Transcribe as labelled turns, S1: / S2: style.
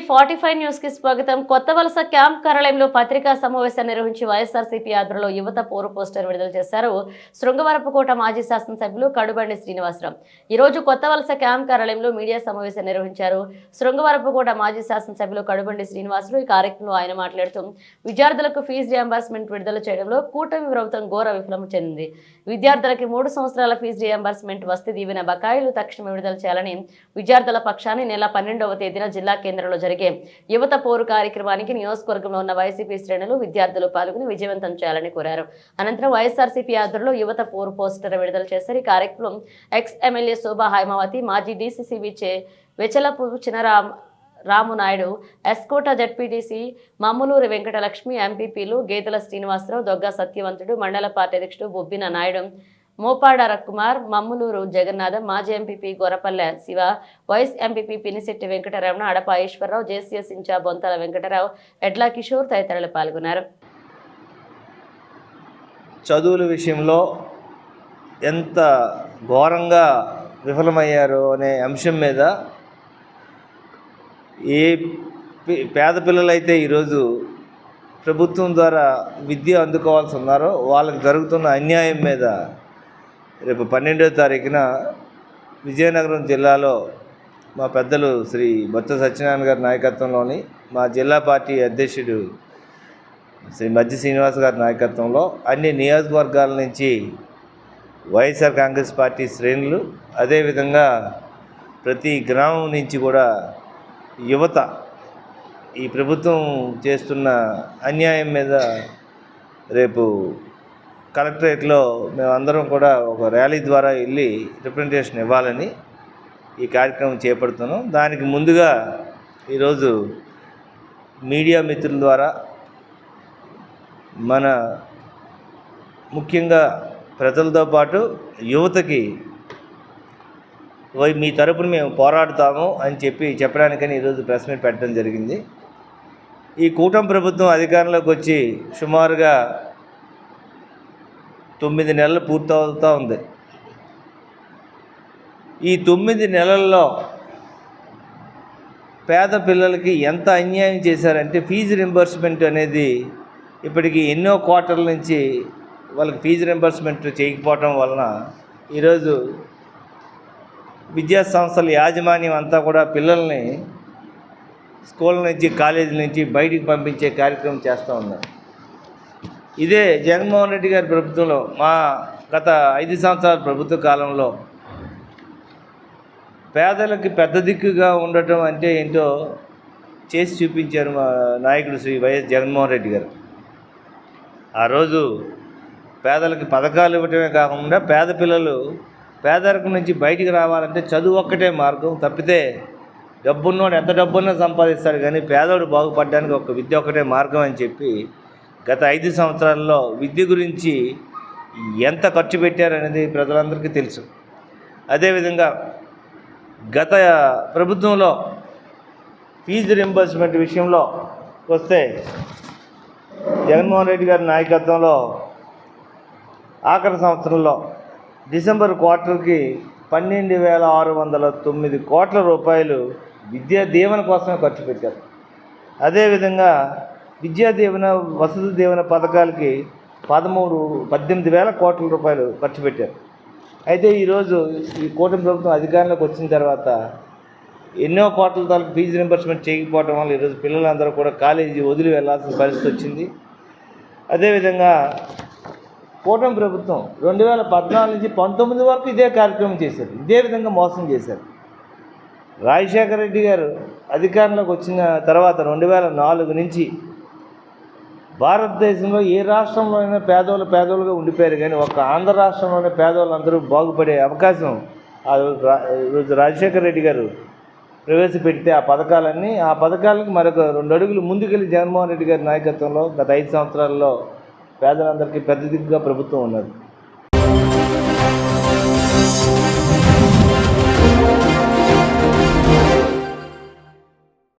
S1: 45 news కి స్వాగతం. కొత్త వలస క్యాంప్ కార్యాలయంలో పత్రికా సమావేశాన్ని నిర్వహించి వైఎస్ఆర్సీపీ ఆధ్వర్యంలో యువత పోరు పోస్టర్ విడుదల చేశారు. శృంగవరపుకోట మాజీ శాసనసభ్యులు కడుబండి శ్రీనివాసరావు ఈ రోజు కొత్త వలస క్యాంప్ కార్యాలయంలో మీడియా సమావేశం నిర్వహించారు. శృంగవరపుకోట మాజీ శాసనసభ్యులు కడుబండి శ్రీనివాసరావు ఈ కార్యక్రమంలో ఆయన మాట్లాడుతూ విద్యార్థులకు ఫీజు రియంబర్స్మెంట్ విడుదల చేయడంలో కూటమి ప్రభుత్వం ఘోర విఫలం చెందింది. విద్యార్థులకి 3 సంవత్సరాల ఫీజు రియంబర్స్మెంట్ వసతి దీవెన బకాయిలు తక్షణమే విడుదల చేయాలని విద్యార్థుల పక్షాన్ని నెల 12వ తేదీన జిల్లా కేంద్రంలో జరిగే యువత పోరు కార్యక్రమానికి నియోజకవర్గంలో ఉన్న వైసీపీ శ్రేణులు విద్యార్థులు పాల్గొని విజయవంతం చేయాలని కోరారు. అనంతరం వైఎస్ఆర్సీపీ ఆధ్వర్యంలో యువత పోరు పోస్టర్ విడుదల చేశారు. ఈ కార్యక్రమం ఎక్స్ ఎమ్మెల్యే శోభా హైమావతి, మాజీ డీసీసీ వెచలపు రామునాయుడు, ఎస్కోట జడ్పీటీసీ మమ్ములూరి వెంకటలక్ష్మి, ఎంపీపీలు గేదెల శ్రీనివాసరావు, దొగ్గ సత్యవంతుడు, మండల పార్టీ అధ్యక్షుడు బొబ్బిన నాయుడు, మోపాడ రకుమార్, మమ్ములూరు జగన్నాథం, మాజీ MPP Gorapalle Siva, vice MPP Pinisetti Venkataramana, Adapa Eswararao, JCS incharge Bonthala Venkatarao, Edla Kishore తదితరులు పాల్గొన్నారు.
S2: చదువుల విషయంలో ఎంత ఘోరంగా విఫలమయ్యారో అనే అంశం మీద ఏ పేద పిల్లలైతే ఈరోజు ప్రభుత్వం ద్వారా విద్య అందుకోవాల్సి ఉన్నారో వాళ్ళకి జరుగుతున్న అన్యాయం మీద రేపు 12వ తారీఖున విజయనగరం జిల్లాలో మా పెద్దలు శ్రీ బొత్స సత్యనారాయణ గారి నాయకత్వంలోని మా జిల్లా పార్టీ అధ్యక్షుడు శ్రీ మజ్జి శ్రీనివాస్ గారి నాయకత్వంలో అన్ని నియోజకవర్గాల నుంచి వైఎస్ఆర్ కాంగ్రెస్ పార్టీ శ్రేణులు, అదేవిధంగా ప్రతి గ్రామం నుంచి కూడా యువత ఈ ప్రభుత్వం చేస్తున్న అన్యాయం మీద రేపు కలెక్టరేట్లో మేమందరం కూడా ఒక ర్యాలీ ద్వారా వెళ్ళి రిప్రజెంటేషన్ ఇవ్వాలని ఈ కార్యక్రమం చేపడుతున్నాం. దానికి ముందుగా ఈరోజు మీడియా మిత్రుల ద్వారా మన ముఖ్యంగా ప్రజలతో పాటు యువతకి మీ తరపున మేము పోరాడుతాము అని చెప్పడానికని ఈరోజు ప్రెస్ మీట్ పెట్టడం జరిగింది. ఈ కూటమి ప్రభుత్వం అధికారంలోకి వచ్చి సుమారుగా 9 నెలలు పూర్తవుతూ ఉంది. ఈ 9 నెలల్లో పేద పిల్లలకి ఎంత అన్యాయం చేశారంటే ఫీజు రింబర్స్మెంట్ అనేది ఇప్పటికీ ఎన్నో క్వార్టర్ల నుంచి వాళ్ళకి ఫీజు రింబర్స్మెంట్ చేయకపోవటం వలన ఈరోజు విద్యా సంస్థల యాజమాన్యం అంతా కూడా పిల్లల్ని స్కూల్ నుంచి కాలేజీల నుంచి బయటికి పంపించే కార్యక్రమం చేస్తూ ఉన్నారు. ఇదే జగన్మోహన్ రెడ్డి గారి ప్రభుత్వంలో మా గత 5 సంవత్సరాల ప్రభుత్వ కాలంలో పేదలకి పెద్ద దిక్కుగా ఉండటం అంటే ఏంటో చేసి చూపించారు మా నాయకుడు శ్రీ వైఎస్ జగన్మోహన్ రెడ్డి గారు. ఆ రోజు పేదలకి పథకాలు ఇవ్వటమే కాకుండా పేద పిల్లలు పేదరికం నుంచి బయటికి రావాలంటే చదువు ఒక్కటే మార్గం తప్పితే డబ్బున్నోడు ఎంత డబ్బున్నా సంపాదిస్తాడు, కానీ పేదోడు బాగుపడడానికి ఒక విద్య ఒక్కటే మార్గం అని చెప్పి గత 5 సంవత్సరాల్లో విద్య గురించి ఎంత ఖర్చు పెట్టారనేది ప్రజలందరికీ తెలుసు. అదేవిధంగా గత ప్రభుత్వంలో ఫీజు రింబర్స్మెంట్ విషయంలో వస్తే జగన్మోహన్ రెడ్డి గారి నాయకత్వంలో ఆఖరి సంవత్సరంలో డిసెంబర్ క్వార్టర్కి 12,609 కోట్ల రూపాయలు విద్యా దీవెన కోసమే ఖర్చు పెట్టారు. అదేవిధంగా విద్యా దీవెన, వసతి దీవెన పథకాలకి 18,000 కోట్ల రూపాయలు ఖర్చు పెట్టారు. అయితే ఈరోజు ఈ కూటమి ప్రభుత్వం అధికారంలోకి వచ్చిన తర్వాత ఎన్నో కోట్ల తాలూకు ఫీజు రింబర్స్మెంట్ చేయకపోవడం వల్ల ఈరోజు పిల్లలందరూ కూడా కాలేజీ వదిలి వెళ్లాల్సిన పరిస్థితి వచ్చింది. అదేవిధంగా కూటమి ప్రభుత్వం 2014 నుంచి 19 వరకు ఇదే కార్యక్రమం చేశారు, ఇదే విధంగా మోసం చేశారు. రాజశేఖర రెడ్డి గారు అధికారంలోకి వచ్చిన తర్వాత 2004 నుంచి భారతదేశంలో ఏ రాష్ట్రంలో అయినా పేదోళ్ళుగా ఉండిపోయారు, కానీ ఒక ఆంధ్ర రాష్ట్రంలోనే పేదోళ్ళందరూ బాగుపడే అవకాశం ఈరోజు రాజశేఖర రెడ్డి గారు ప్రవేశపెడితే ఆ పథకాలకి మరొక 2 అడుగులు ముందుకెళ్ళి జగన్మోహన్ రెడ్డి గారి నాయకత్వంలో గత 5 సంవత్సరాల్లో పేదలందరికీ పెద్ద దిక్కుగా ప్రభుత్వం ఉన్నది.